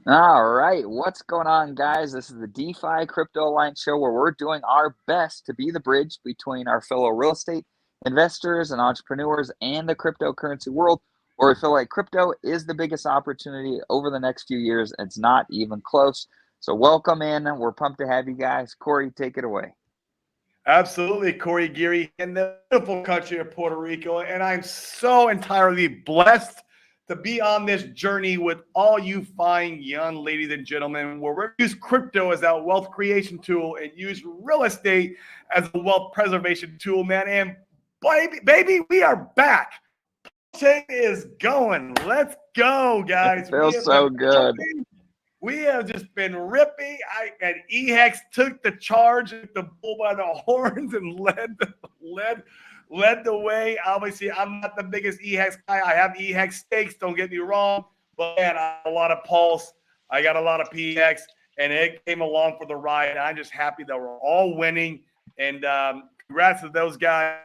All right, what's going on, guys? This is the DeFi Crypto Alliance show where we're doing our best to be the bridge between our fellow real estate investors and entrepreneurs and the cryptocurrency world, where we feel like crypto is the biggest opportunity over the next few years. It's not even close. So, welcome in. We're pumped to have you guys. Corey, take it away. Absolutely, Corey Geary in the beautiful country of Puerto Rico. And I'm so entirely blessed to be on this journey with all you fine young ladies and gentlemen, where we use crypto as our wealth creation tool and use real estate as a wealth preservation tool, man. And baby, we are back. Chain is going. Let's go, It guys. We feels have been so good. pumping. We have just been ripping. And EHEX took the charge, took the bull by the horns, and led the way. Obviously, I'm not the biggest EHEX guy. I have EHEX stakes. Don't get me wrong, but man, I have a lot of Pulse. I got a lot of PX, and it came along for the ride. I'm just happy that we're all winning. And congrats to those guys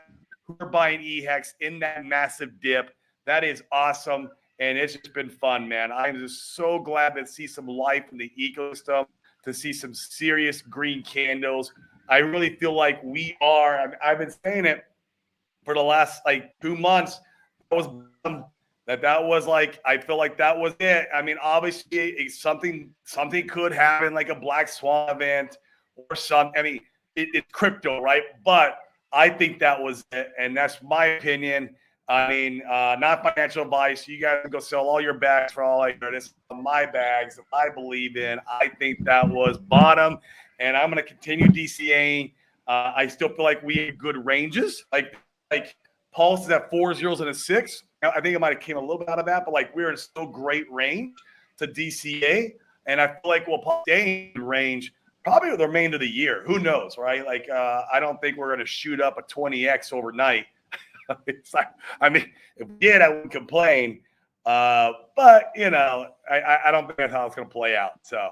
who are buying EHEX in that massive dip. That is awesome. And it's just been fun, man. I'm just so glad to see some life in the ecosystem, to see some serious green candles. I really feel like we are. I've been saying it for the last like 2 months. That was like, I feel like that was it. I mean, obviously something could happen, like a black swan event or some. I mean, it's crypto, right? But I think that was it, and that's my opinion. I mean, not financial advice. You guys can go sell all your bags for all I care. This is my bags that I believe in. I think that was bottom, and I'm going to continue DCAing. I still feel like we have good ranges. Like Pulse is at 4 zeros and a 6. I think it might have came a little bit out of that, but like we're in still great range to DCA, and I feel like we'll probably stay in range probably the remainder of the year. Who knows, right? Like I don't think we're going to shoot up a 20x overnight. It's like, I mean, if we did, I wouldn't complain. But you know, I don't think that's how it's going to play out. So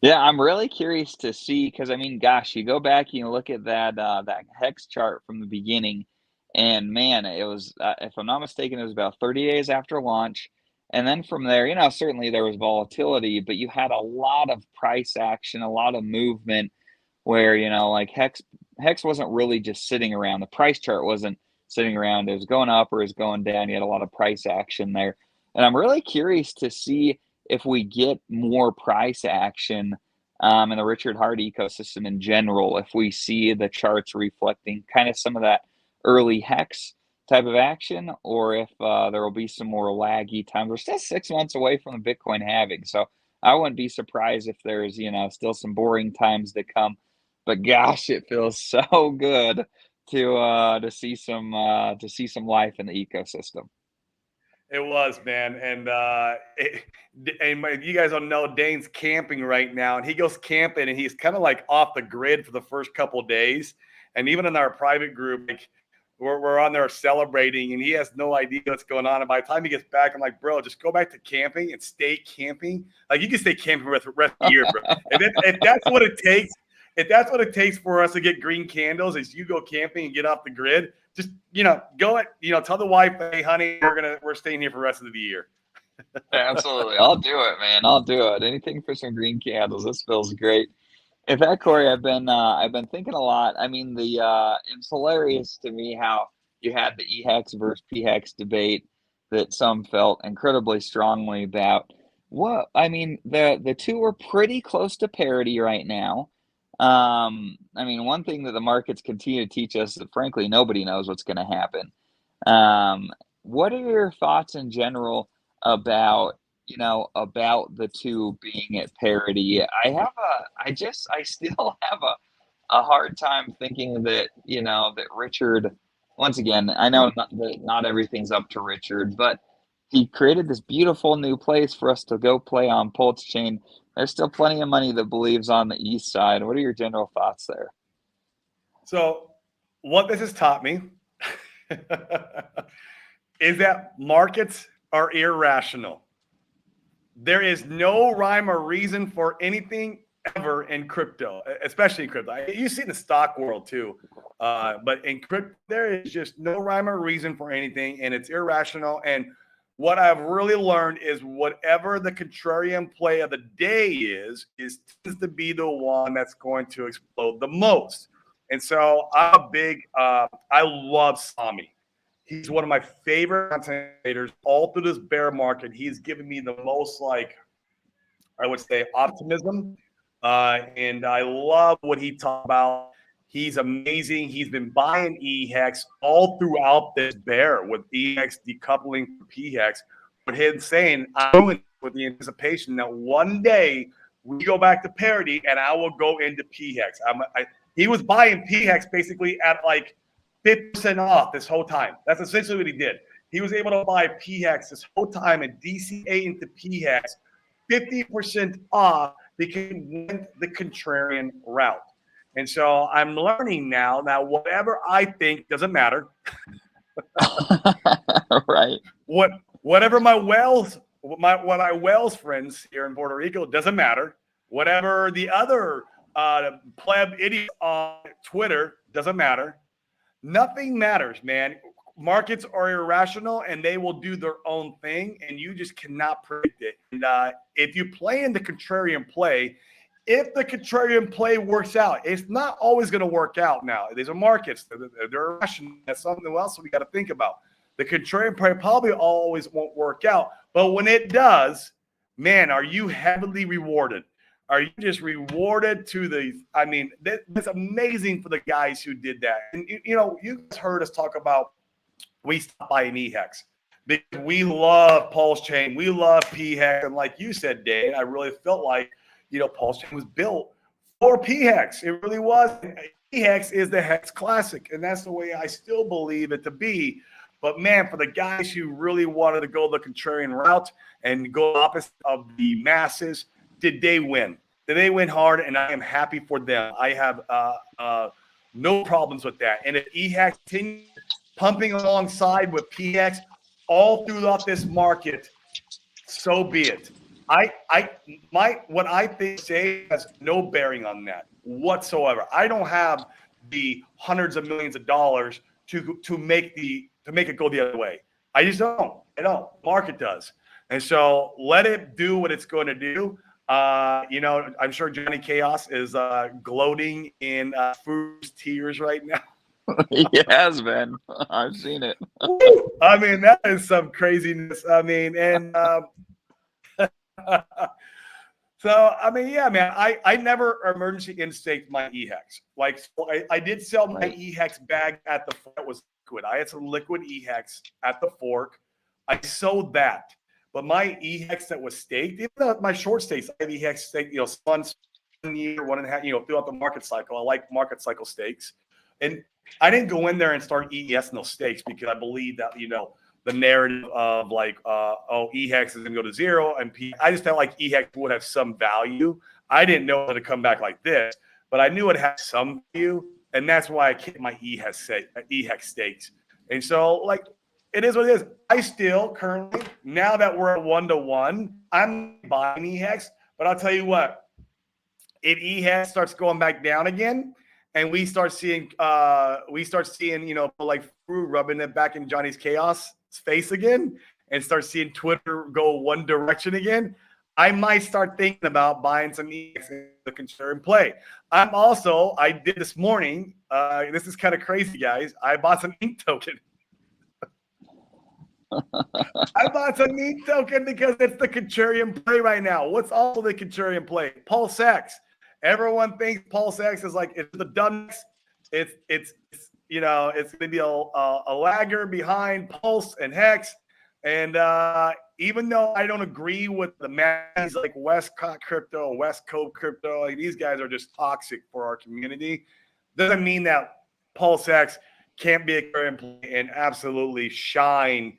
Yeah, I'm really curious to see because I mean, gosh, you go back and you look at that hex chart from the beginning, and man, it was if I'm not mistaken, it was about 30 days after launch, and then from there, certainly there was volatility, but you had a lot of price action, a lot of movement, where like hex wasn't really just sitting around. The price chart wasn't sitting around. It was going up or it was going down. You had a lot of price action there, and I'm really curious to see if we get more price action in the Richard Hart ecosystem in general, if we see the charts reflecting kind of some of that early hex type of action, or if there will be some more laggy times. We're still 6 months away from the Bitcoin halving, so I wouldn't be surprised if there's still some boring times to come. But gosh, it feels so good to see some life in the ecosystem. it was, man. And you guys don't know, Dane's camping right now, and he goes camping, and he's kind of like off the grid for the first couple of days. And even in our private group, like we're on there celebrating, and he has no idea what's going on. And by the time he gets back, I'm like, bro, just go back to camping and stay camping. Like you can stay camping for the rest of the year, bro. If that's what it takes, if that's what it takes for us to get green candles, is you go camping and get off the grid. Just go at tell the wife, hey, honey, we're staying here for the rest of the year. Absolutely. I'll do it, man. I'll do it. Anything for some green candles. This feels great. In fact, Corey, I've been thinking a lot. I mean, the it's hilarious to me how you had the EHEX versus PHEX debate that some felt incredibly strongly about. What I mean, the two are pretty close to parity right now. I mean, one thing that the markets continue to teach us that frankly nobody knows what's going to happen. Um, what are your thoughts in general about about the two being at parity? I still have a hard time thinking that that Richard. Once again, I know that not everything's up to Richard, but he created this beautiful new place for us to go play on Pulsechain. There's still plenty of money that believes on the east side. What are your general thoughts there? So what this has taught me is that markets are irrational. There is no rhyme or reason for anything ever in crypto, especially in crypto. You see in the stock world too, but in crypto, there is just no rhyme or reason for anything, and it's irrational. And what I've really learned is whatever the contrarian play of the day is tends to be the one that's going to explode the most. And so I'm a big, I love Sami. He's one of my favorite content creators all through this bear market. He's given me the most, like, I would say, optimism. And I love what he talked about. He's amazing. He's been buying EHEX all throughout this bear with EHEX decoupling from PHEX. But him saying, I'm doing it with the anticipation that one day we go back to parity and I will go into PHEX. He was buying PHEX basically at like 50% off this whole time. That's essentially what he did. He was able to buy PHEX this whole time and DCA into PHEX 50% off because he went the contrarian route. And so I'm learning now that whatever I think doesn't matter. Right. Whatever my Wales friends here in Puerto Rico doesn't matter. Whatever the other pleb idiot on Twitter doesn't matter. Nothing matters, man. Markets are irrational and they will do their own thing, and you just cannot predict it. And if you play in the contrarian play, if the contrarian play works out, it's not always going to work out now. These are markets. They're irrational. That's something else we got to think about. The contrarian play probably always won't work out, but when it does, man, are you heavily rewarded? Are you just rewarded to the – I mean, that's amazing for the guys who did that. And, you know, you guys heard us talk about we stopped buying EHEX because we love Pulsechain. We love PHEX. And like you said, Dave, I really felt like, you know, Pulsechain was built for PHEX. It really was. PHEX is the Hex Classic, and that's the way I still believe it to be. But, man, for the guys who really wanted to go the contrarian route and go opposite of the masses, did they win? Did they win hard? And I am happy for them. I have no problems with that. And if EHEX continues pumping alongside with PX all throughout this market, so be it. What I think say has no bearing on that whatsoever. I don't have the hundreds of millions of dollars to make it go the other way. I just don't. I don't. Market does. And so let it do what it's going to do. You know, I'm sure Johnny Chaos is gloating in Fu's tears right now. He has been. I've seen it. I mean, that is some craziness. I mean, and so I mean, yeah, man. I never emergency instaked my EHEX. Like, so I did sell my EHEX bag at the fork. It was liquid. I had some liquid EHEX at the fork. I sold that. But my EHEX that was staked, even though my short stakes, I have EHEX staked, you know, 1 year, 1.5, you know, throughout the market cycle. I like market cycle stakes. And I didn't go in there and start EES no stakes because I believe that, you know, the narrative of like, EHEX is going to go to zero. And I just felt like EHEX would have some value. I didn't know it would come back like this, but I knew it had some value. And that's why I kept my EHEX stakes. And so, like, it is what it is. I still currently, now that we're at 1-to-1, I'm buying EHEX. But I'll tell you what, if EHEX starts going back down again, and we start seeing, you know, like Fru rubbing it back in Johnny's Chaos face again, and start seeing Twitter go one direction again, I might start thinking about buying some EHEX in the contrarian play. I did this morning. This is kind of crazy, guys. I bought some ink token. I bought some ink token because it's the contrarian play right now. What's also the contrarian play? Pulsex. Everyone thinks Pulsex is like it's the dumbest. It's you know, it's gonna be a lagger behind Pulse and Hex. And even though I don't agree with the man's like Westcott Crypto, West Coast Crypto, like these guys are just toxic for our community, doesn't mean that Pulsex can't be a contrarian play and absolutely shine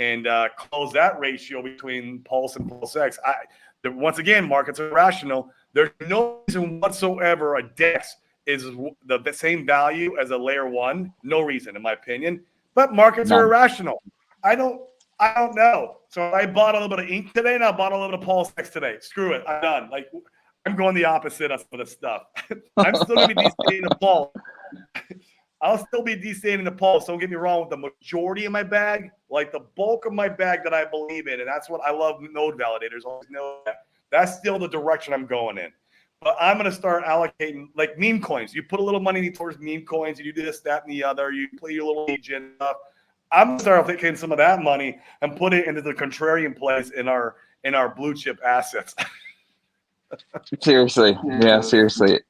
and close that ratio between Pulse and Pulsex. Once again, markets are rational. There's no reason whatsoever a DEX is the same value as a layer one. No reason, in my opinion. But markets are irrational. I don't know. So I bought a little bit of ink today, and I bought a little bit of Pulsex today. Screw it. I'm done. Like, I'm going the opposite of some of this stuff. I'm still going to be DCing the Pulse. I'll still be DCAing the Pulse. Don't get me wrong, with the majority of my bag, like the bulk of my bag that I believe in, and that's what I love node validators. Always know that. That's still the direction I'm going in. But I'm going to start allocating like meme coins. You put a little money towards meme coins. You do this, that, and the other. You play your little legion stuff. I'm going to start taking some of that money and put it into the contrarian plays in our blue chip assets. Seriously. Yeah, seriously.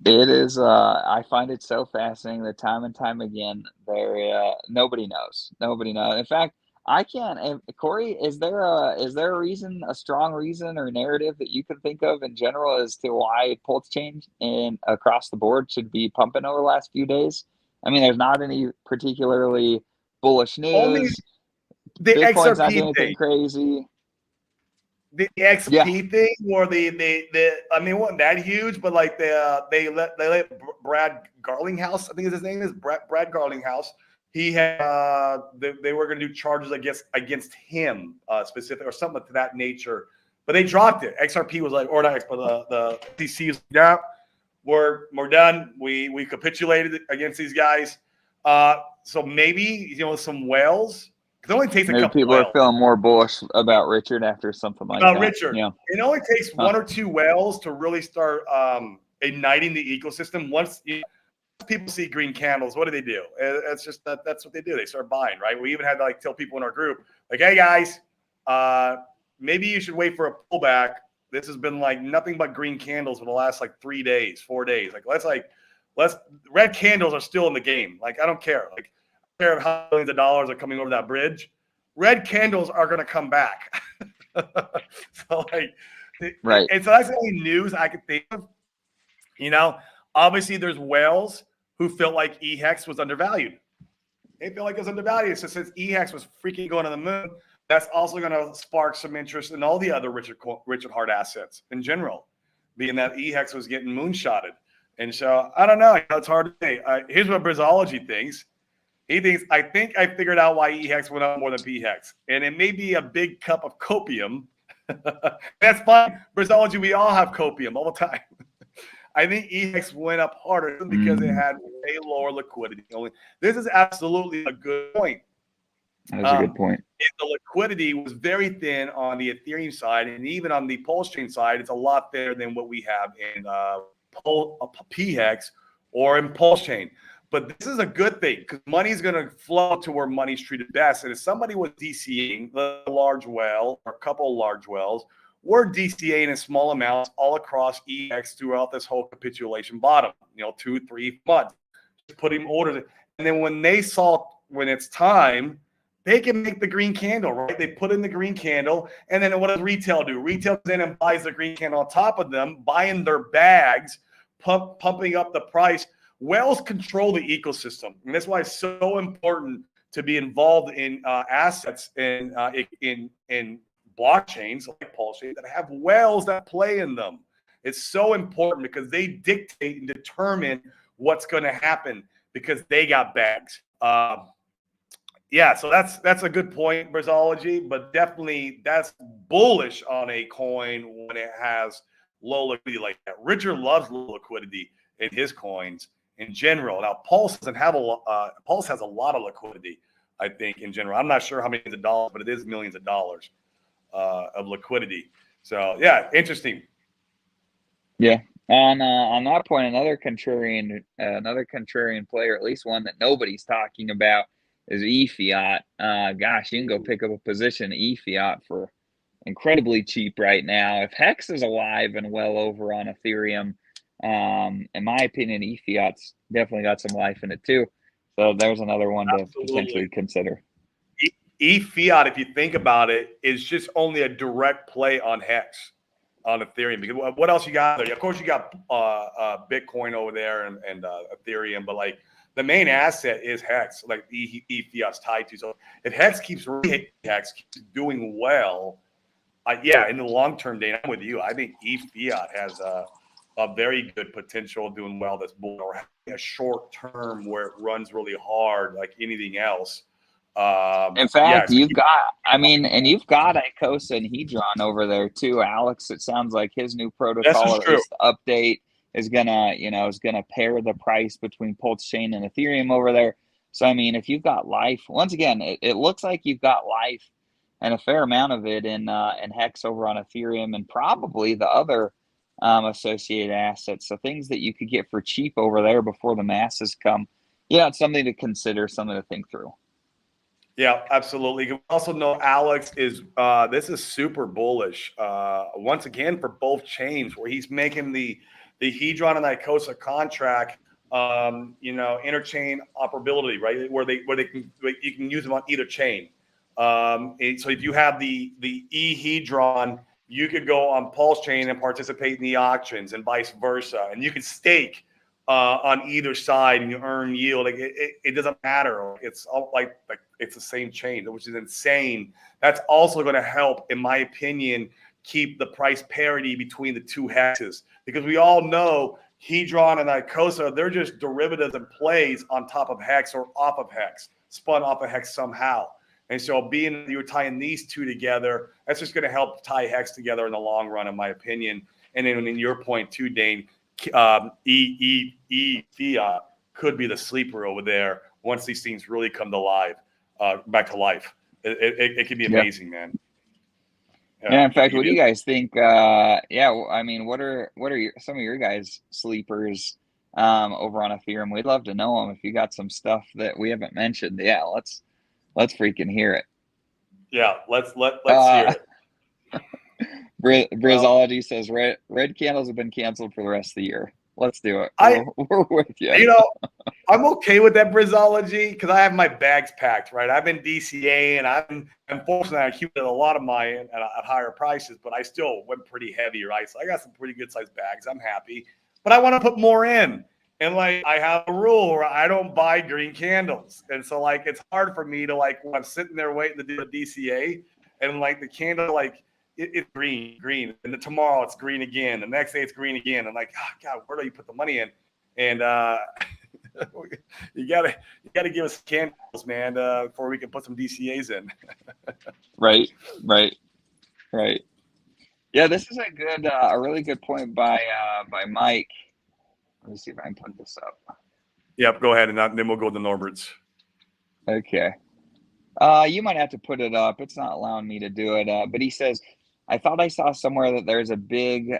It is. I find it so fascinating that time and time again, nobody knows. Nobody knows. In fact, I can't. Corey, is there a reason, a strong reason or narrative that you can think of in general as to why Pulsechain and across the board should be pumping over the last few days? I mean, there's not any particularly bullish Only news. the Bitcoin's not XRP doing anything thing. crazy. The Yeah, XP thing, or the I mean, it wasn't that huge, but like they let Brad Garlinghouse, I think his name is Brad Garlinghouse. He had they were going to do charges against him specific or something to that nature, but they dropped it. XRP was like, or not, but the DC is yeah, we're done. We capitulated against these guys. So maybe some whales. It only takes a maybe couple people are whales. feeling more bullish about Richard after something like that. Richard, Yeah. it only takes Huh. one or two whales to really start igniting the ecosystem. Once people see green candles, what do? It's just that's what they do. They start buying, right? We even had to like tell people in our group, like, hey guys, maybe you should wait for a pullback. This has been like nothing but green candles for the last like 3 days, 4 days. Let's red candles are still in the game. Like I don't care. Like I don't care how millions of dollars are coming over that bridge. Red candles are going to come back. So like, Right. and so that's the only news I could think of. Obviously there's whales who felt like EHEX was undervalued. They feel like it was undervalued. So since EHEX was freaking going to the moon, that's also going to spark some interest in all the other Richard Hart assets in general, being that EHEX was getting moonshotted. And so I don't know. It's hard to say. Here's what Brizology thinks. He thinks, I think I figured out why EHEX went up more than PHEX. And it may be a big cup of copium. That's fine. Brizology, we all have copium all the time. I think EHEX went up harder because it had way lower liquidity. This is absolutely a good point. That's a good point. The liquidity was very thin on the Ethereum side, and even on the Pulsechain side, it's a lot thinner than what we have in PHEX or in Pulsechain. But this is a good thing because money is going to flow to where money's treated best. And if somebody was DCing a large whale or a couple of large whales, we're DCAing in small amounts all across EX throughout this whole capitulation bottom, 2-3 months, just putting orders. And then when it's time, they can make the green candle, right? They put in the green candle. And then what does retail do? Retail comes in and buys the green candle on top of them, buying their bags, pumping up the price. Whales control the ecosystem, and that's why it's so important to be involved in assets in blockchains like Pulsechain that have whales that play in them. It's so important because they dictate and determine what's going to happen because they got bags. Yeah, so that's a good point, Brizology, but definitely that's bullish on a coin when it has low liquidity like that. Richard loves low liquidity in his coins in general. Now, Pulse doesn't have Pulse has a lot of liquidity, I think, in general. I'm not sure how many millions of dollars, but it is millions of dollars of liquidity. So, yeah, interesting. Yeah. On that point, another contrarian player, at least one that nobody's talking about, is eFiat. Gosh, you can go pick up a position eFiat for incredibly cheap right now. If Hex is alive and well over on Ethereum, in my opinion, eFiat's definitely got some life in it too. So there's another one to potentially consider. eFiat, if you think about it, is just only a direct play on Hex on Ethereum. Because what else you got there? Of course, you got Bitcoin over there and Ethereum, but like the main asset is Hex, like eFiat's tied to. So if Hex keeps doing well, in the long term, Dane, I'm with you. I think eFiat has a very good potential of doing well this bull, or having a short term where it runs really hard like anything else. In fact, you've got Icosa and Hedron over there too, Alex. It sounds like his new protocol, or at least update, is gonna pair the price between Pulsechain and Ethereum over there. So I mean, if you've got life, once again, it looks like you've got life and a fair amount of it in Hex over on Ethereum and probably the other associated assets. So things that you could get for cheap over there before the masses come. Yeah, it's something to consider, something to think through. Yeah, absolutely. You also know Alex is this is super bullish once again for both chains, where he's making the Hedron and Icosa contract, interchain operability, right? Where you can use them on either chain. So if you have the Hedron, you could go on Pulsechain and participate in the auctions, and vice versa, and you can stake on either side and you earn yield. Like it doesn't matter. It's all like it's the same chain, which is insane. That's also going to help, in my opinion, keep the price parity between the two hexes, because we all know Hedron and Icosa, they're just derivatives and plays on top of Hex or off of Hex, spun off of Hex somehow. And so being you're tying these two together, that's just going to help tie Hex together in the long run, in my opinion. And then in your point too, Dane, Fiat could be the sleeper over there once these things really come to life, back to life. It could be amazing, man. Yeah, in fact, what do you guys think? I mean, what are some of your guys' sleepers over on Ethereum? We'd love to know them. If you got some stuff that we haven't mentioned, yeah, let's freaking hear it. Yeah, let's hear it. Brizology says red candles have been canceled for the rest of the year. Let's do it. We're with you. You know, I'm okay with that Brizology because I have my bags packed, right? I've been DCA, and unfortunately, I accumulated a lot of mine at higher prices, but I still went pretty heavy, right? So I got some pretty good sized bags. I'm happy, but I want to put more in. And like, I have a rule where I don't buy green candles. And so like, it's hard for me to like, when I'm sitting there waiting to do a DCA and like the candle, like it's green. And then tomorrow it's green again. The next day it's green again. I'm like, oh God, where do you put the money in? And you gotta give us candles, man, before we can put some DCAs in. Right. Yeah, this is a really good point by Mike. Let me see if I can put this up. Yep, go ahead, and then we'll go to Norbert's. Okay. You might have to put it up. It's not allowing me to do it. But he says, I thought I saw somewhere that there's a big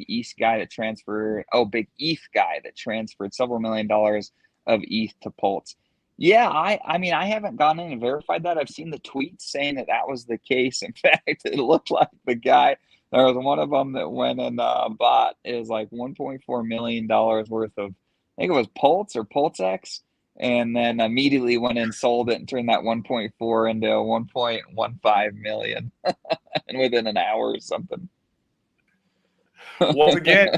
East guy that transferred. Oh, big ETH guy that transferred several $1 million of ETH to Pulse. Yeah, I mean, I haven't gone in and verified that. I've seen the tweets saying that was the case. In fact, it looked like the guy. There was one of them that went and bought. It was like $1.4 million worth of, I think it was Pulse or PulseX, and then immediately went and sold it and turned that 1.4 into 1.15 million and within an hour or something. Once again,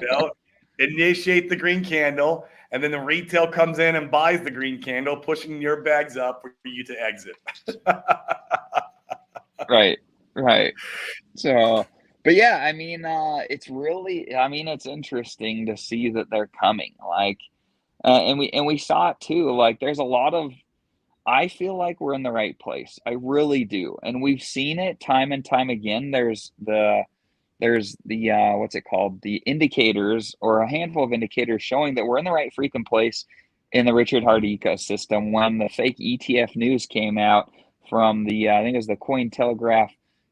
initiate the green candle, and then the retail comes in and buys the green candle, pushing your bags up for you to exit. Right. So, but yeah, I mean, it's interesting to see that they're coming. Like, and we saw it too. Like, there's a lot of. I feel like we're in the right place. I really do, and we've seen it time and time again. There's the what's it called? The indicators, or a handful of indicators showing that we're in the right freaking place in the Richard Hart ecosystem. When the fake ETF news came out from the I think it was the Cointelegraph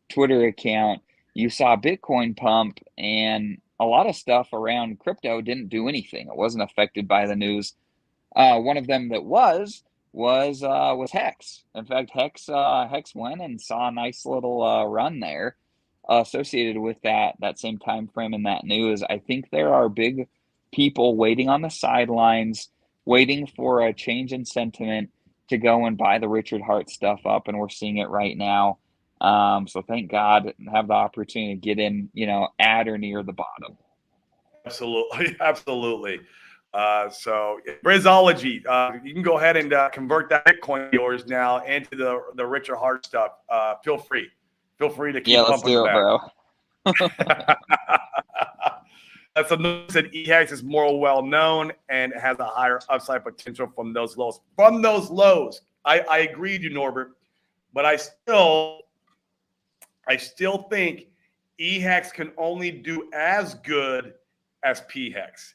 Twitter account, you saw Bitcoin pump, and a lot of stuff around crypto didn't do anything. It wasn't affected by the news. One of them that was Hex. In fact, Hex went and saw a nice little run there associated with that same time frame in that news. I think there are big people waiting on the sidelines, waiting for a change in sentiment to go and buy the Richard Hart stuff up, and we're seeing it right now. So thank God have the opportunity to get in, at or near the bottom. Absolutely. So Brizology, you can go ahead and convert that Bitcoin of yours now into the Richard Hart stuff. Feel free to keep pumping the bag. That's a news that EHEX is more well known and has a higher upside potential from those lows. I agree with you, Norbert, but I still think EHEX can only do as good as PHEX.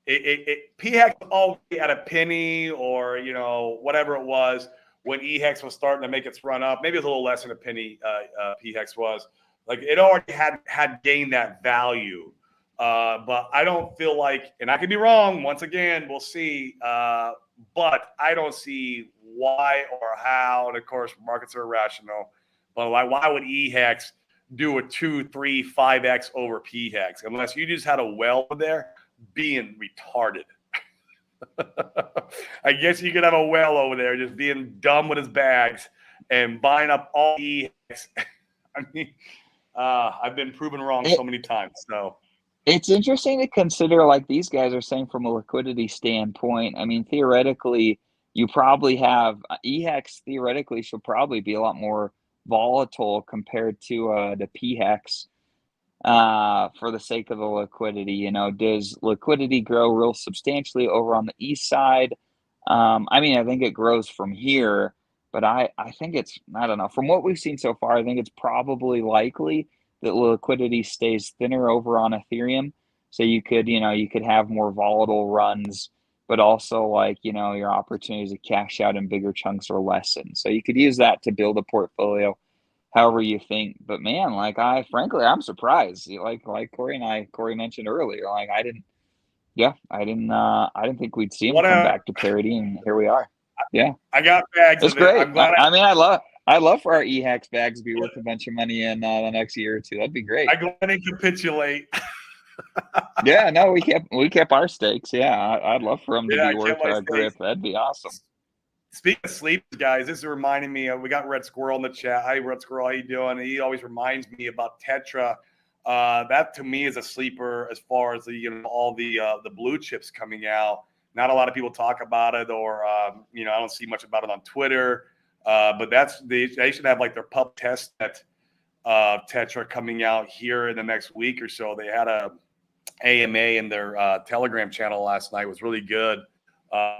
PHEX was already at a penny or, you know, whatever it was when EHEX was starting to make its run up. Maybe it was a little less than a penny, PHEX was. Like, it already had gained that value. But I don't feel like, and I could be wrong, once again, we'll see. But I don't see why or how, and of course, markets are irrational, but why would EHEX do a 2, 3, 5x over PHEX unless you just had a well there being retarded? I guess you could have a whale over there just being dumb with his bags and buying up all EHEX. I mean, I've been proven wrong so many times. So it's interesting to consider, like these guys are saying from a liquidity standpoint. I mean, theoretically, you probably have EHEX theoretically should probably be a lot more volatile compared to the PHEX for the sake of the liquidity. You know, does liquidity grow real substantially over on the east side? I mean, I think it grows from here, but I think I don't know. From what we've seen so far, I think it's probably likely that liquidity stays thinner over on Ethereum. So you could have more volatile runs, but also like, your opportunities to cash out in bigger chunks are lessened. So you could use that to build a portfolio however you think. But man, like I'm surprised. Like Corey mentioned earlier, like I didn't think we'd see him come back to parity, and here we are. Yeah. I got bags It's of great. it. I'm glad I mean, I love for our EHEX bags to be worth a bunch of money in the next year or two. That'd be great. I'm glad I capitulate. Yeah, no, we kept our stakes. Yeah, I'd love for them to be worth a grip. That'd be awesome. Speaking of sleep, guys, this is reminding me of, we got Red Squirrel in the chat. Hi, Red Squirrel, how you doing? He always reminds me about Tetra. That to me is a sleeper as far as all the blue chips coming out. Not a lot of people talk about it, or I don't see much about it on Twitter. But they should have like their pub test net Tetra coming out here in the next week or so. They had a AMA in their Telegram channel last night. It was really good.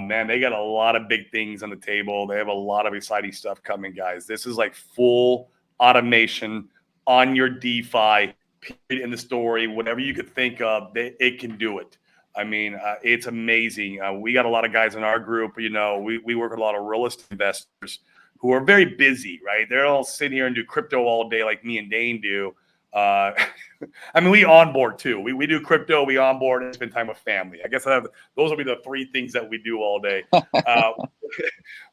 Man, they got a lot of big things on the table. They have a lot of exciting stuff coming, guys. This is like full automation on your DeFi, period, in the story. Whatever you could think of, it can do it. I mean, it's amazing. We got a lot of guys in our group. We work with a lot of real estate investors who are very busy, right? They're all sitting here and do crypto all day like me and Dane do. I mean, we onboard too. We do crypto, we onboard, and spend time with family. I guess those will be the three things that we do all day.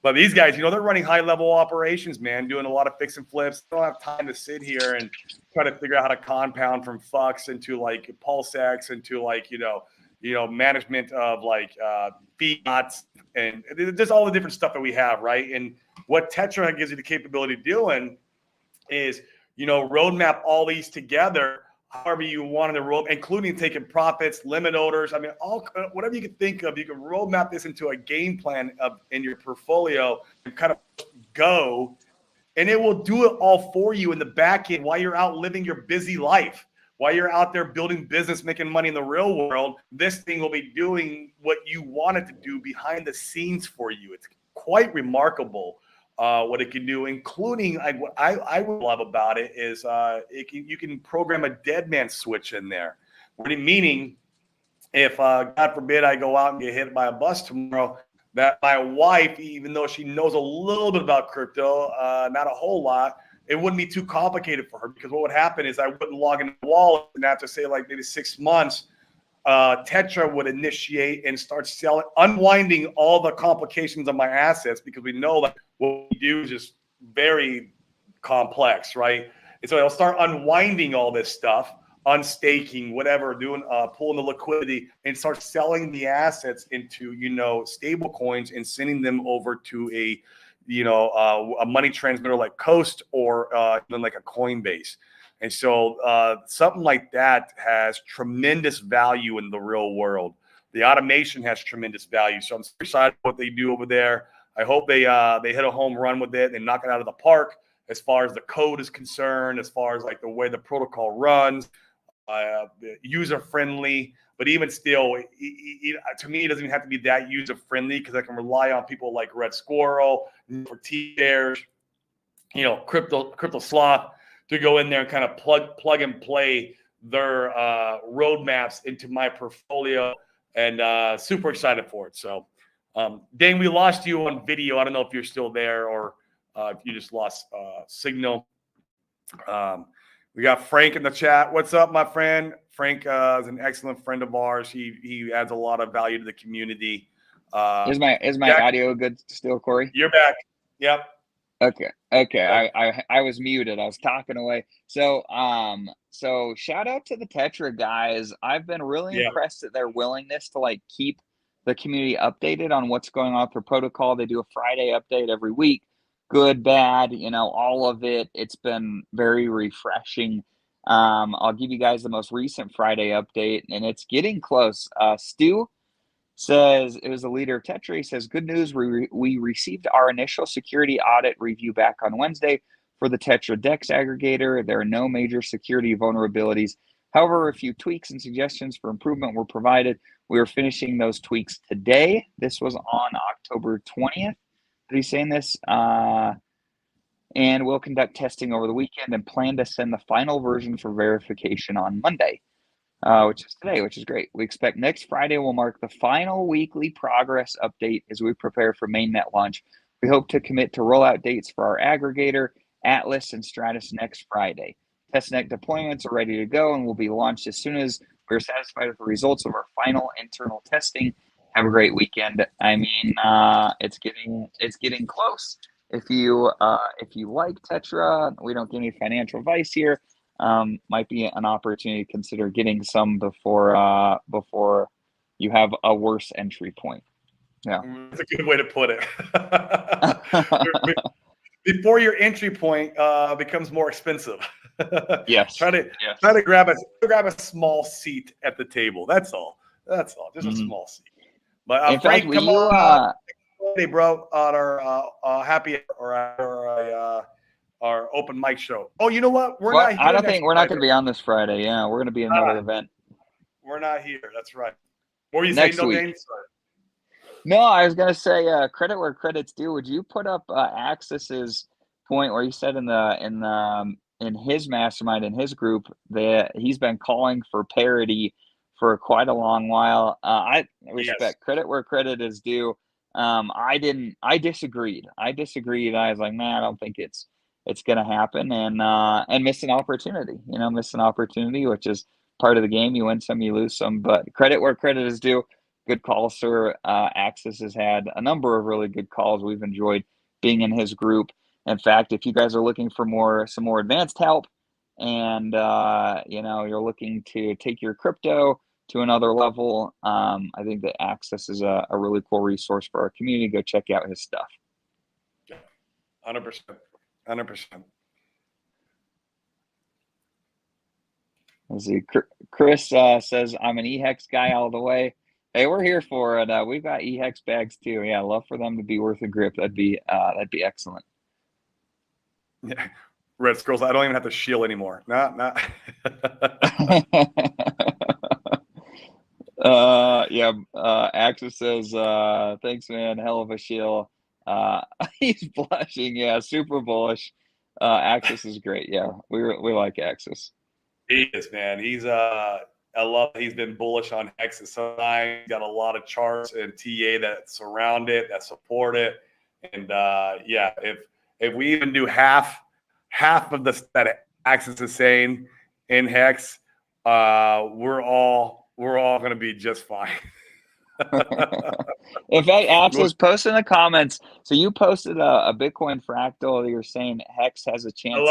But these guys, they're running high-level operations, man, doing a lot of fix and flips. They don't have time to sit here and try to figure out how to compound from FUX into like Pulsechain into like, management of like fiats and just all the different stuff that we have, right? And what Tetra gives you the capability of doing is, roadmap all these together however you want in the road, including taking profits, limit orders. I mean, whatever you can think of, you can roadmap this into a game plan in your portfolio and kind of go, and it will do it all for you in the back end while you're out living your busy life. While you're out there building business, making money in the real world, this thing will be doing what you want it to do behind the scenes for you. It's quite remarkable what it can do, including what I would love about it is you can program a dead man switch in there. Meaning, if God forbid I go out and get hit by a bus tomorrow, that my wife, even though she knows a little bit about crypto, not a whole lot, it wouldn't be too complicated for her, because what would happen is I wouldn't log in the wallet, and after say like maybe 6 months, Tetra would initiate and start unwinding all the complications of my assets, because we know that what we do is just very complex, right? And so it'll start unwinding all this stuff, unstaking, whatever, doing pulling the liquidity, and start selling the assets into stable coins and sending them over to a money transmitter like Coast or even like a Coinbase. And so something like that has tremendous value in the real world. The automation has tremendous value. So I'm so excited what they do over there. I hope they hit a home run with it and knock it out of the park as far as the code is concerned, as far as like the way the protocol runs, user friendly. But even still, to me, it doesn't even have to be that user friendly, because I can rely on people like Red Squirrel for T-Shares, Crypto Sloth, to go in there and kind of plug and play their roadmaps into my portfolio, and super excited for it. So, Dane, we lost you on video. I don't know if you're still there or if you just lost signal. We got Frank in the chat. What's up, my friend? Frank is an excellent friend of ours. He adds a lot of value to the community. Is my audio good still, Corey? You're back. Yep. Okay. I was muted. I was talking away. So shout out to the Tetra guys. I've been really impressed at their willingness to like keep the community updated on what's going on for protocol. They do a Friday update every week. Good, bad, all of it. It's been very refreshing. I'll give you guys the most recent Friday update, and it's getting close. Stu says, it was the leader of Tetra. He says, good news, we received our initial security audit review back on Wednesday for the Tetra Dex aggregator. There are no major security vulnerabilities. However, a few tweaks and suggestions for improvement were provided. We are finishing those tweaks today. This was on October 20th. He's saying this, and we'll conduct testing over the weekend and plan to send the final version for verification on Monday, which is today, which is great. We expect next Friday will mark the final weekly progress update as we prepare for mainnet launch. We hope to commit to rollout dates for our aggregator, Atlas, and Stratus next Friday. Testnet deployments are ready to go and will be launched as soon as we're satisfied with the results of our final internal testing. Have a great weekend. I mean, it's getting close. If you like Tetra, we don't give any financial advice here. Might be an opportunity to consider getting some before you have a worse entry point. Yeah, that's a good way to put it. Before your entry point becomes more expensive. Yes. Try to grab a small seat at the table. That's all. Just a small seat. But Frank, come on, hey, bro, on our happy or our open mic show. Oh, you know what? We're not here. I don't think we're not going to be on this Friday. Yeah, we're going to be at another event. We're not here. That's right. What were you saying, no names? No, I was going to say credit where credit's due. Would you put up Axis's point where he said in his mastermind, in his group, that he's been calling for parity for quite a long while. I respect credit where credit is due. I disagreed. I was like, man, I don't think it's going to happen, and missed an opportunity. Missed an opportunity, which is part of the game. You win some, you lose some. But credit where credit is due. Good call, sir. Axis has had a number of really good calls. We've enjoyed being in his group. In fact, if you guys are looking for some more advanced help, and you're looking to take your crypto to another level, I think that Axis is a really cool resource for our community. Go check out his stuff. 100%. Let's see. Chris says, I'm an eHex guy all the way. Hey, we're here for it. We've got eHex bags too. Yeah, I'd love for them to be worth a grip. That'd be excellent. Yeah. Red Scrolls, I don't even have to shield anymore. Nah. Axis says, thanks, man. Hell of a shield. He's blushing. Yeah, super bullish. Axis is great. Yeah, we like Axis. He is, man. He's he's been bullish on Hex. He's got a lot of charts and TA that surround it, that support it. And if we even do half of the that Axis is saying in Hex, we're all going to be just fine. In fact, Axis, post in the comments. So you posted a Bitcoin fractal that you're saying Hex has a chance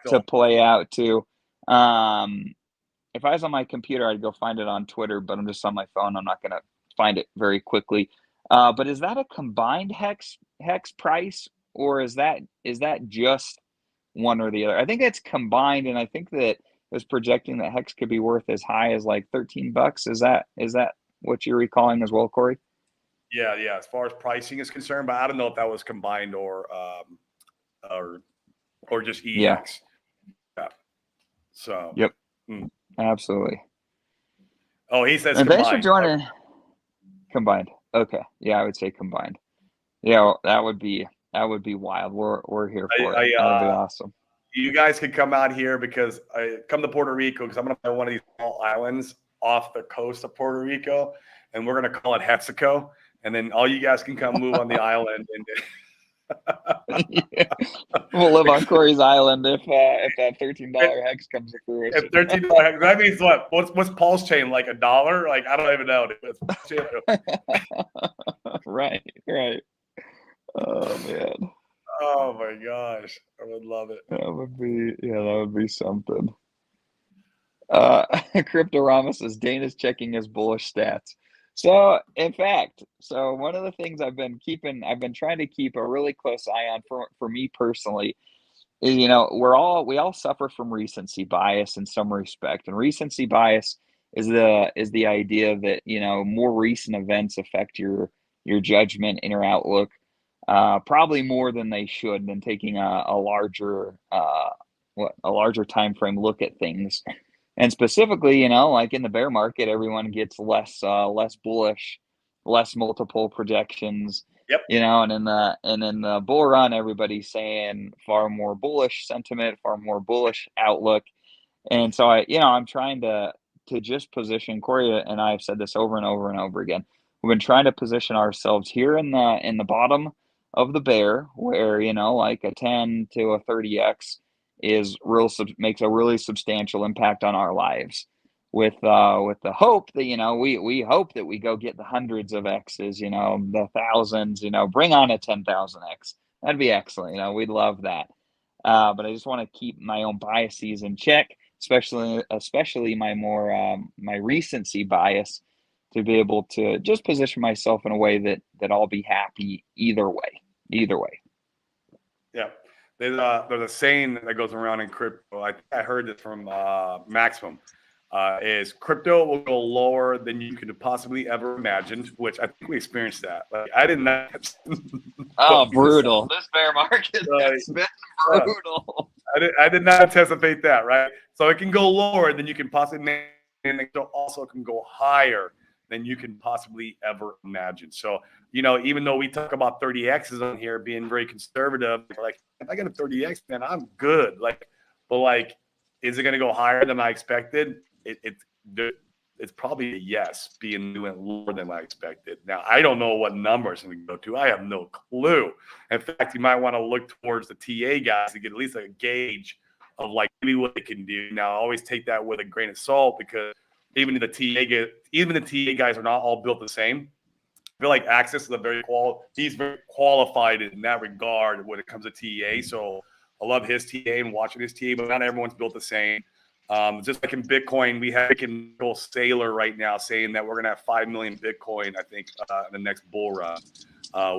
to play out too. If I was on my computer, I'd go find it on Twitter, but I'm just on my phone. I'm not going to find it very quickly. But is that a combined Hex price, or is that just one or the other? I think it's combined, and I think that it was projecting that Hex could be worth as high as like $13. Is that what you're recalling as well, Corey? Yeah. As far as pricing is concerned, but I don't know if that was combined or just EX. Yeah. So. Yep. Absolutely. Oh, he says and combined. Thanks for joining. Combined. Okay. Yeah, I would say combined. Yeah, that would be wild. We're here for it. That would be awesome. You guys could come out here because I come to Puerto Rico because I'm going to buy one of these small islands off the coast of Puerto Rico, and we're going to call it Hexaco. And then all you guys can come move on the island. And Yeah. We'll live on Corey's Island if that $13 hex comes to fruition. If $13, that means what? What's Pulsechain, like $1? Like, I don't even know. Right. Oh man. Oh my gosh, I would love it. That would be something. Cryptorama says Dana's checking his bullish stats. So in fact, one of the things I've been trying to keep a really close eye on for me personally is, we all suffer from recency bias in some respect. And recency bias is the idea that, more recent events affect your judgment and your outlook, probably more than they should, than taking a larger time frame look at things. And specifically, like in the bear market, everyone gets less bullish, less multiple projections. Yep. And in the bull run, everybody's saying far more bullish sentiment, far more bullish outlook. And so I'm trying to just position. Corey and I have said this over and over and over again. We've been trying to position ourselves here in the bottom of the bear, where like a 10 to a 30x makes a really substantial impact on our lives, with the hope that we hope that we go get the hundreds of x's, the thousands, bring on a 10,000x. That'd be excellent. We'd love that. But I just want to keep my own biases in check, especially my more my recency bias, to be able to just position myself in a way that I'll be happy either way. Yeah. There's a saying that goes around in crypto. I heard this from Maximum. Is crypto will go lower than you could have possibly ever imagined, which I think we experienced that. Like, I did not. Brutal. This bear market has been brutal. I did not anticipate that, right? So it can go lower than you can possibly imagine, and it also can go higher than you can possibly ever imagine. So, even though we talk about 30Xs on here being very conservative, like, if I get a 30X, man, I'm good. But is it going to go higher than I expected? It's probably a yes, being doing lower than I expected. Now, I don't know what number it's going to go to. I have no clue. In fact, you might want to look towards the TA guys to get at least a gauge of maybe what they can do. Now, I always take that with a grain of salt, because even the TA guys are not all built the same. I feel like Axis is he's very qualified in that regard when it comes to TA. So I love his TA and watching his TA, but not everyone's built the same. Just like in Bitcoin, we have a Sailor right now saying that we're going to have 5 million Bitcoin, I think, in the next bull run,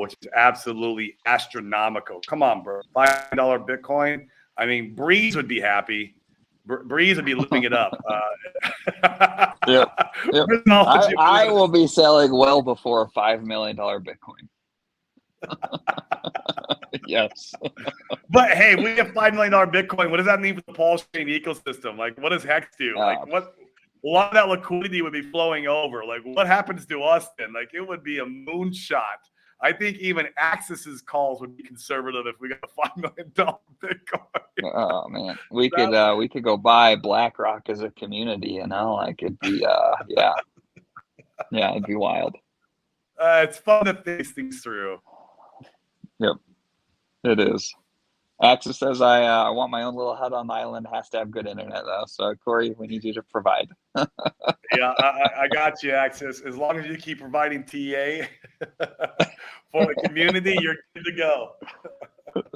which is absolutely astronomical. Come on, bro. $5 Bitcoin. I mean, Breeze would be happy. Breeze would be lifting it up. Yep. I will be selling well before a $5 million Bitcoin. Yes. But hey, we have $5 million Bitcoin. What does that mean for the Pulsechain ecosystem? What does Hex do? A lot of that liquidity would be flowing over. What happens to us then? It would be a moonshot. I think even Axis's calls would be conservative if we got a $5 million Bitcoin. Oh man, we could go buy BlackRock as a community. It'd be it'd be wild. It's fun to think things through. Yep, it is. Axis says I want my own little hut on the island. Has to have good internet though. So Corey, we need you to provide. Yeah, I got you, Axis. As long as you keep providing TA for the community, you're good to go.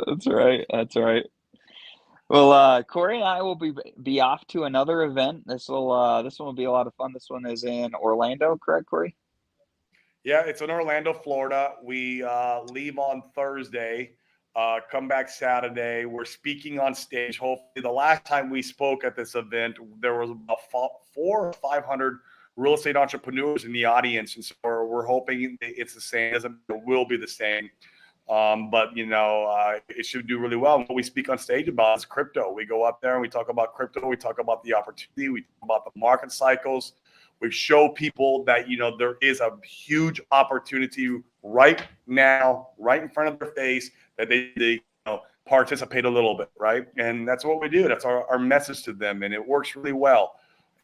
That's right. Well, Corey and I will be off to another event. This one will be a lot of fun. This one is in Orlando, correct, Corey? Yeah, it's in Orlando, Florida. We leave on Thursday, come back Saturday. We're speaking on stage. Hopefully, the last time we spoke at this event, there was about 400 or 500 real estate entrepreneurs in the audience, and so we're hoping it's the same. It will be the same. But it should do really well. What we speak on stage about is crypto. We go up there and we talk about crypto. We talk about the opportunity. We talk about the market cycles. We show people that there is a huge opportunity right now, right in front of their face, that they participate a little bit, right? And that's what we do. That's our message to them, and it works really well.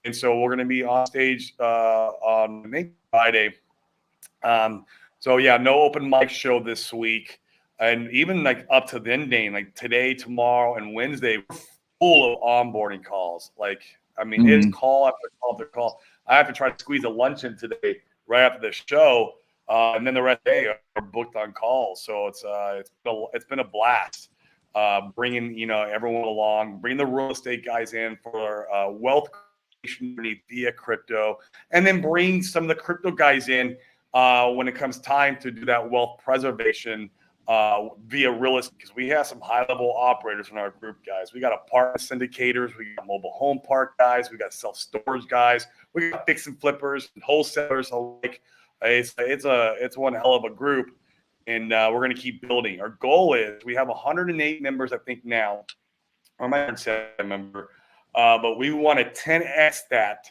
And so we're going to be on stage on I think Friday. So yeah, no open mic show this week, and even like up to then, Dane, like today, tomorrow, and Wednesday, we're full of onboarding calls. Like, I mean, it's call after call after call. I have to try to squeeze a lunch in today right after the show, and then the rest of the day are booked on calls. So it's been a blast. Bringing everyone along, bring the real estate guys in for wealth creation via crypto, and then bring some of the crypto guys in when it comes time to do that wealth preservation via real estate, because we have some high-level operators in our group, guys. We got apartment syndicators, we got mobile home park guys, we got self-storage guys, we got fix and flippers and wholesalers alike. It's one hell of a group, and we're going to keep building. Our goal is we have 108 members, I think now. I might have a member, but we want to 10x that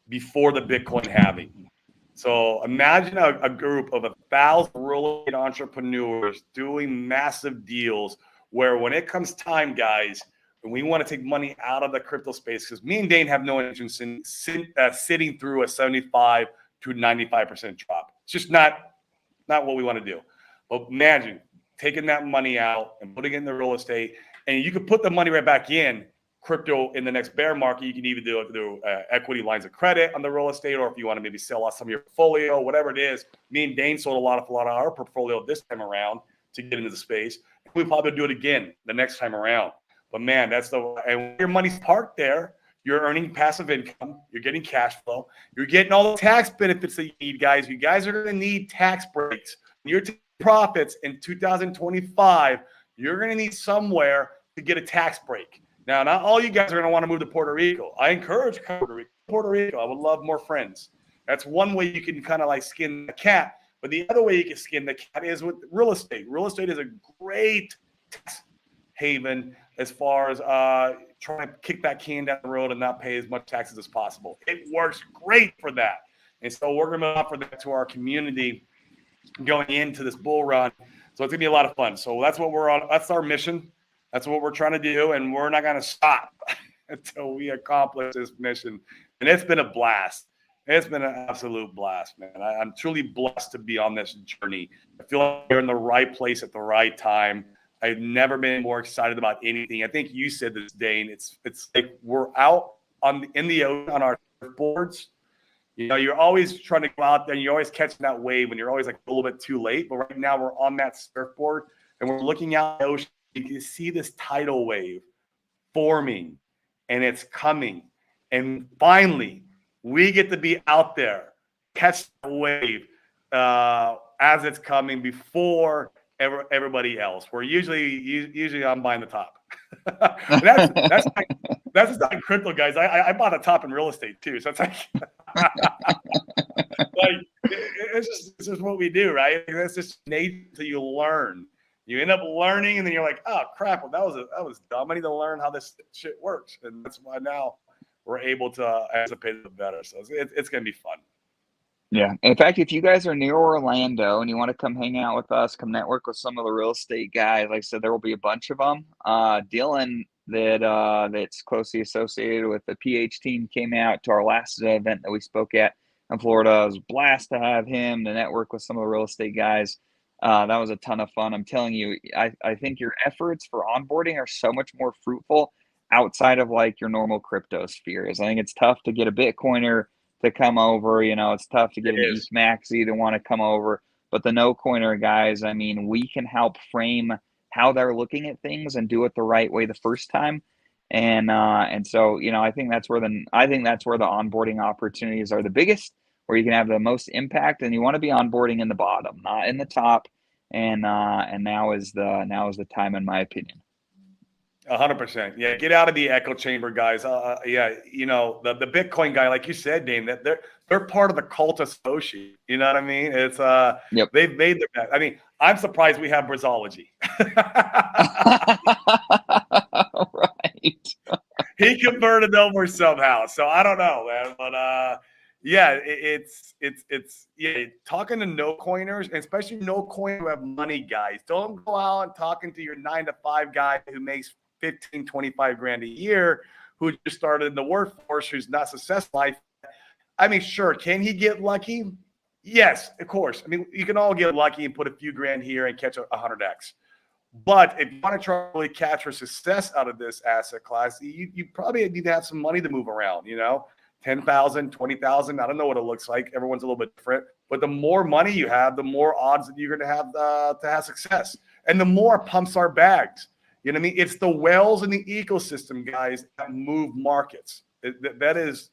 before the Bitcoin halving. So imagine a group of 1,000 real estate entrepreneurs doing massive deals where when it comes time, guys, and we want to take money out of the crypto space, because me and Dane have no interest in sitting through a 75 to 95% drop. It's just not what we want to do. But imagine taking that money out and putting it in the real estate, and you could put the money right back in crypto in the next bear market. You can even do it through equity lines of credit on the real estate, or if you want to maybe sell off some of your portfolio, whatever it is. Me and Dane sold a lot of our portfolio this time around to get into the space. We'll probably do it again the next time around. But man, and when your money's parked there, you're earning passive income, you're getting cash flow, you're getting all the tax benefits that you need, guys. You guys are going to need tax breaks. When you're taking profits in 2025, you're going to need somewhere to get a tax break. Now, not all you guys are going to want to move to Puerto Rico. I encourage Puerto Rico. I would love more friends. That's one way you can kind of like skin the cat. But the other way you can skin the cat is with real estate. Real estate is a great tax haven as far as trying to kick that can down the road and not pay as much taxes as possible. It works great for that. And so we're going to offer that to our community going into this bull run. So it's going to be a lot of fun. So that's what we're on. That's our mission. That's what we're trying to do, and we're not going to stop until we accomplish this mission. And it's been a blast. It's been an absolute blast, man. I'm truly blessed to be on this journey. I feel like we're in the right place at the right time. I've never been more excited about anything. I think you said this, Dane. It's like we're out in the ocean on our boards. You're always trying to go out there, and you're always catching that wave, and you're always like a little bit too late. But right now, we're on that surfboard, and we're looking out the ocean. You can see this tidal wave forming, and it's coming. And finally, we get to be out there, catch the wave as it's coming before everybody else. We're usually I'm buying the top. that's just like crypto, guys. I bought a top in real estate too, so it's like, it's just what we do, right? That's just nature till you learn. You end up learning, and then you're like, oh crap, well that was dumb. I need to learn how this shit works, and that's why now we're able to anticipate it better. So it's gonna be fun. Yeah. In fact, if you guys are near Orlando and you want to come hang out with us, come network with some of the real estate guys, like I said, there will be a bunch of them. Dylan, that's closely associated with the PH team, came out to our last event that we spoke at in Florida. It was a blast to have him to network with some of the real estate guys. That was a ton of fun. I'm telling you, I think your efforts for onboarding are so much more fruitful outside of like your normal crypto spheres. I think it's tough to get a Bitcoiner to come over. It's tough to get an ETH maxi to want to come over. But the no coiner guys, I mean, we can help frame how they're looking at things and do it the right way the first time. And so, I think that's where the onboarding opportunities are the biggest, where you can have the most impact. And you want to be onboarding in the bottom, not in the top. And now is the time, in my opinion. 100%. Yeah, get out of the echo chamber, guys. Yeah, the Bitcoin guy, like you said, Dane, that they're part of the cult associate. You know what I mean? It's Yep. They've made their. I mean, I'm surprised we have Brazology. Right. He converted over somehow, so I don't know, man. But Yeah, it's yeah. Talking to no coiners, and especially no coiners who have money, guys. Don't go out and talking to your 9 to 5 guy who makes 15, 25 grand a year, who just started in the workforce, who's not successful. I mean, sure, can he get lucky? Yes, of course. I mean, you can all get lucky and put a few grand here and catch a 100x. But if you want to try to really capture success out of this asset class, you probably need to have some money to move around, 10,000, 20,000. I don't know what it looks like. Everyone's a little bit different. But the more money you have, the more odds that you're going to have success. And the more pumps are bags. You know what I mean? It's the whales in the ecosystem, guys, that move markets. That is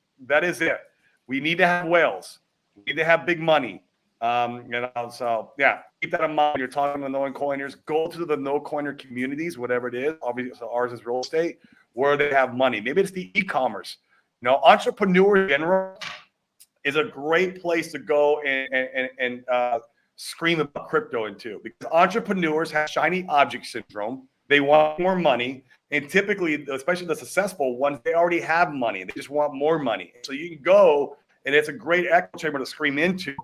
it. We need to have whales. We need to have big money. So yeah, keep that in mind when you're talking to no coiners. Go to the no coiner communities, whatever it is. Obviously, so ours is real estate, where they have money. Maybe it's the e-commerce. Entrepreneur in general is a great place to go and scream about crypto into, because entrepreneurs have shiny object syndrome. They want more money, and typically, especially the successful ones, they already have money. They just want more money. So you can go, and it's a great echo chamber to scream into.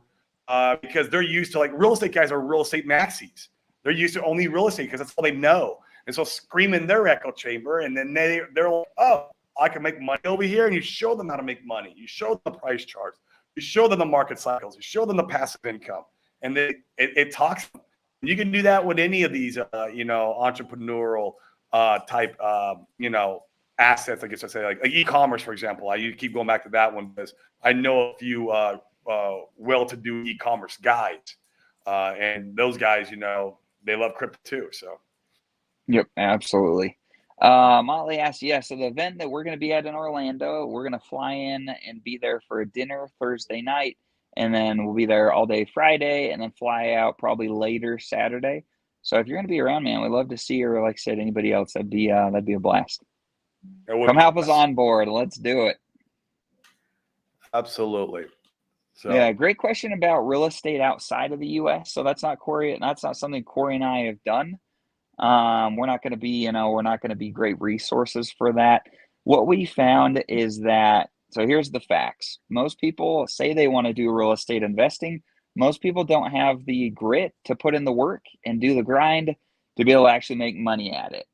Because they're used to, like, real estate guys are real estate maxis. They're used to only real estate because that's all they know. And so scream in their echo chamber, and then they're like, oh, I can make money over here. And you show them how to make money. You show them the price charts. You show them the market cycles. You show them the passive income. And it talks. You can do that with any of these, entrepreneurial type, assets, I guess I say, like e-commerce, for example. You keep going back to that one because I know a few well-to-do e-commerce guys, and those guys, they love crypto too. So, Yep, absolutely. Molly asked, yeah, so the event that we're going to be at in Orlando, we're going to fly in and be there for a dinner Thursday night, and then we'll be there all day Friday, and then fly out probably later Saturday. So if you're going to be around, man, we'd love to see you. Or like I said, anybody else, that'd be a blast. Come help us on board. Let's do it. Absolutely. So. Yeah, great question about real estate outside of the U.S. So that's not something Corey and I have done. We're not going to be great resources for that. What we found is that, so here's the facts. Most people say they want to do real estate investing. Most people don't have the grit to put in the work and do the grind to be able to actually make money at it.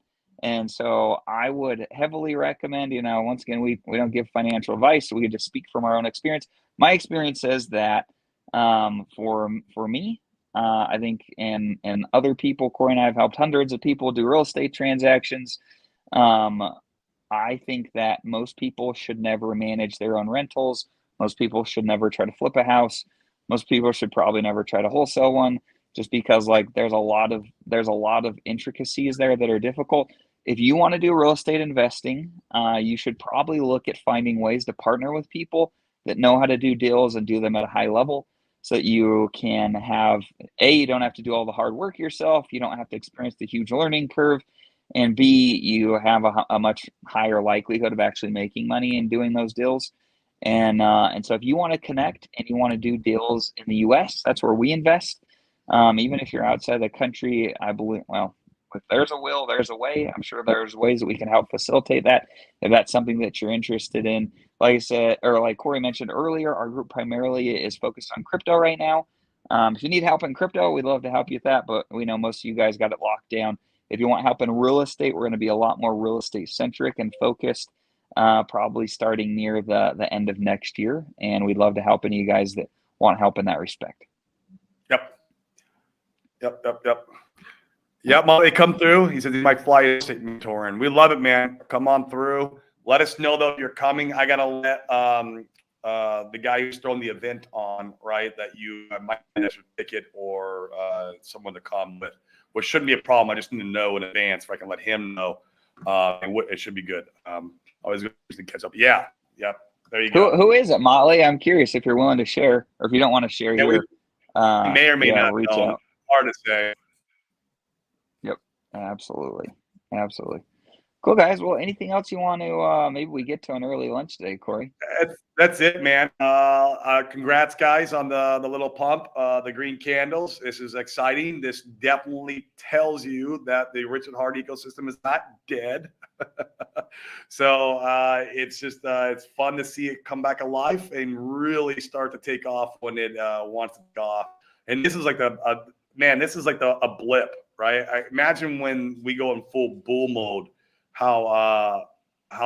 And so I would heavily recommend, once again, we don't give financial advice, so we just speak from our own experience. My experience says that for me, I think, and other people, Corey and I have helped hundreds of people do real estate transactions. I think that most people should never manage their own rentals. Most people should never try to flip a house. Most people should probably never try to wholesale one, just because there's a lot of intricacies there that are difficult. If you want to do real estate investing, you should probably look at finding ways to partner with people that know how to do deals and do them at a high level, so that you can have, you don't have to do all the hard work yourself. You don't have to experience the huge learning curve. And B, you have a much higher likelihood of actually making money in doing those deals. And so if you want to connect and you want to do deals in the U.S., that's where we invest. Even if you're outside the country, I believe, well, if there's a will, there's a way. I'm sure there's ways that we can help facilitate that if that's something that you're interested in. Like I said, or like Corey mentioned earlier, our group primarily is focused on crypto right now. If you need help in crypto, we'd love to help you with that, but we know most of you guys got it locked down. If you want help in real estate, we're going to be a lot more real estate centric and focused, probably starting near the end of next year. And we'd love to help any of you guys that want help in that respect. Yep, Molly, come through. He said he might fly a state mentor, and we love it, man. Come on through. Let us know though if you're coming. I gotta let the guy who's throwing the event on, right, that you might have a ticket or someone to come with, which shouldn't be a problem. I just need to know in advance if I can let him know. It should be good. Always good to catch up. Yeah. There you go. Who is it, Motley? I'm curious if you're willing to share, or if you don't want to share here. We may or may not reach know. out. Hard to say. Yep, absolutely. Cool, guys. Well, anything else you want to, maybe we get to an early lunch today, Corey? That's it, man. Congrats, guys, on the little pump, the green candles. This is exciting. This definitely tells you that the Rich and Hard ecosystem is not dead. So it's just it's fun to see it come back alive and really start to take off when it wants to take off. And this is like this is like a blip, right? I imagine when we go in full bull mode, how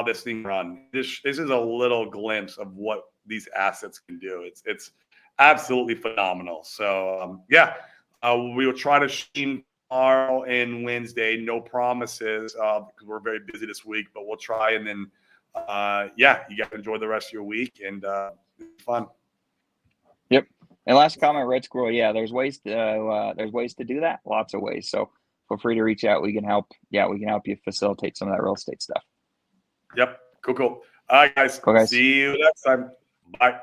this thing run. This is a little glimpse of what these assets can do. It's absolutely phenomenal. So yeah, we will try to stream tomorrow and Wednesday. No promises because we're very busy this week, but we'll try. And then yeah, you guys enjoy the rest of your week and it's fun. Yep. And last comment, Red Squirrel. Yeah, there's ways to do that. Lots of ways. So feel free to reach out. We can help. Yeah, we can help you facilitate some of that real estate stuff. Yep. Cool. All right, guys. Cool, guys. See you next time. Bye.